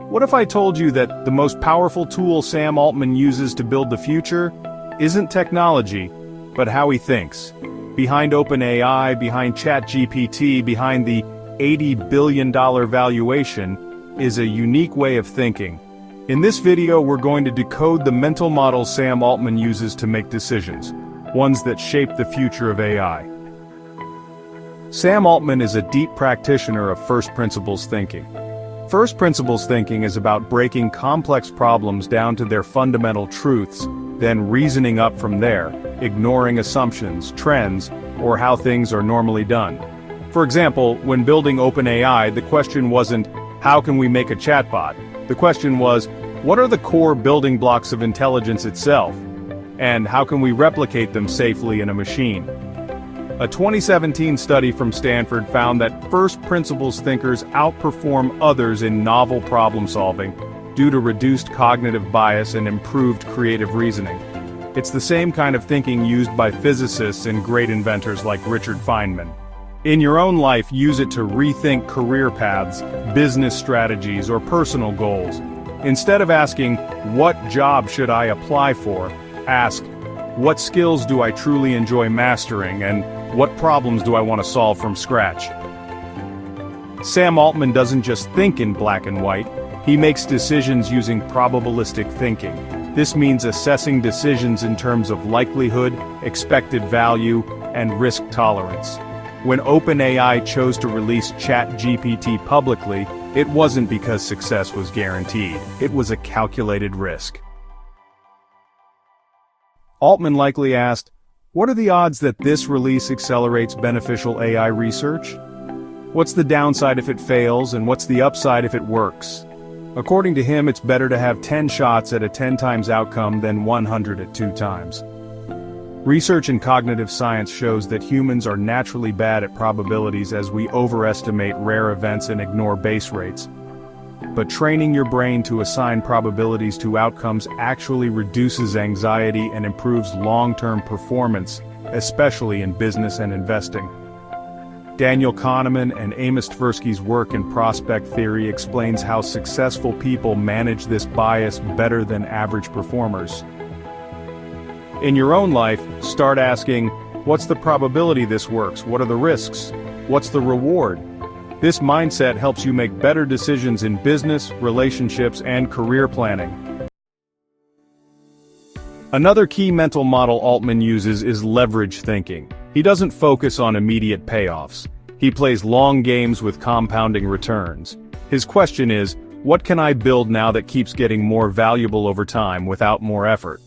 What if I told you that the most powerful tool Sam Altman uses to build the future isn't technology, but how he thinks? Behind OpenAI, behind ChatGPT, behind the $80 billion valuation, is a unique way of thinking. In this video, we're going to decode the mental models Sam Altman uses to make decisions, ones that shape the future of AI. Sam Altman is a deep practitioner of first principles thinking. First principles thinking is about breaking complex problems down to their fundamental truths, then reasoning up from there, ignoring assumptions, trends, or how things are normally done. For example, when building OpenAI, the question wasn't, how can we make a chatbot? The question was, what are the core building blocks of intelligence itself? And how can we replicate them safely in a machine? A 2017 study from Stanford found that first principles thinkers outperform others in novel problem solving due to reduced cognitive bias and improved creative reasoning. It's the same kind of thinking used by physicists and great inventors like Richard Feynman. In your own life, use it to rethink career paths, business strategies, or personal goals. Instead of asking, what job should I apply for? Ask, what skills do I truly enjoy mastering, and what problems do I want to solve from scratch? Sam Altman doesn't just think in black and white, he makes decisions using probabilistic thinking. This means assessing decisions in terms of likelihood, expected value, and risk tolerance. When OpenAI chose to release ChatGPT publicly, it wasn't because success was guaranteed, it was a calculated risk. Altman likely asked, what are the odds that this release accelerates beneficial AI research? What's the downside if it fails, and what's the upside if it works? According to him, it's better to have 10 shots at a 10 times outcome than 100 at 2 times. Research in cognitive science shows that humans are naturally bad at probabilities as we overestimate rare events and ignore base rates. But training your brain to assign probabilities to outcomes actually reduces anxiety and improves long-term performance, especially in business and investing. Daniel Kahneman and Amos Tversky's work in prospect theory explains how successful people manage this bias better than average performers. In your own life, start asking, what's the probability this works? What are the risks? What's the reward? This mindset helps you make better decisions in business, relationships, and career planning. Another key mental model Altman uses is leverage thinking. He doesn't focus on immediate payoffs. He plays long games with compounding returns. His question is, what can I build now that keeps getting more valuable over time without more effort?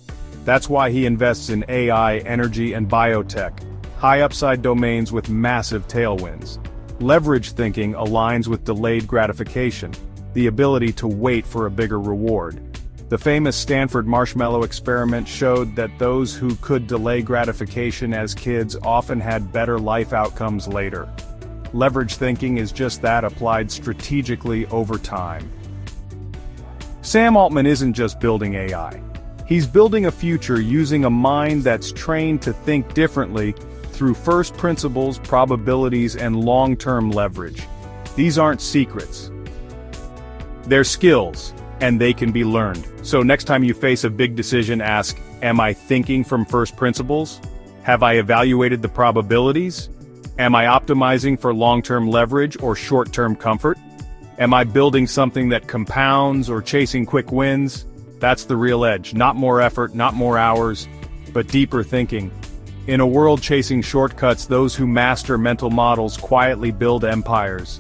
That's why he invests in AI, energy, and biotech, high-upside domains with massive tailwinds. Leverage thinking aligns with delayed gratification, the ability to wait for a bigger reward. The famous Stanford marshmallow experiment showed that those who could delay gratification as kids often had better life outcomes later. Leverage thinking is just that, applied strategically over time. Sam Altman isn't just building AI. He's building a future using a mind that's trained to think differently through first principles, probabilities, and long-term leverage. These aren't secrets. They're skills, and they can be learned. So next time you face a big decision, ask, am I thinking from first principles? Have I evaluated the probabilities? Am I optimizing for long-term leverage or short-term comfort? Am I building something that compounds or chasing quick wins? That's the real edge, not more effort, not more hours, but deeper thinking. In a world chasing shortcuts, those who master mental models quietly build empires.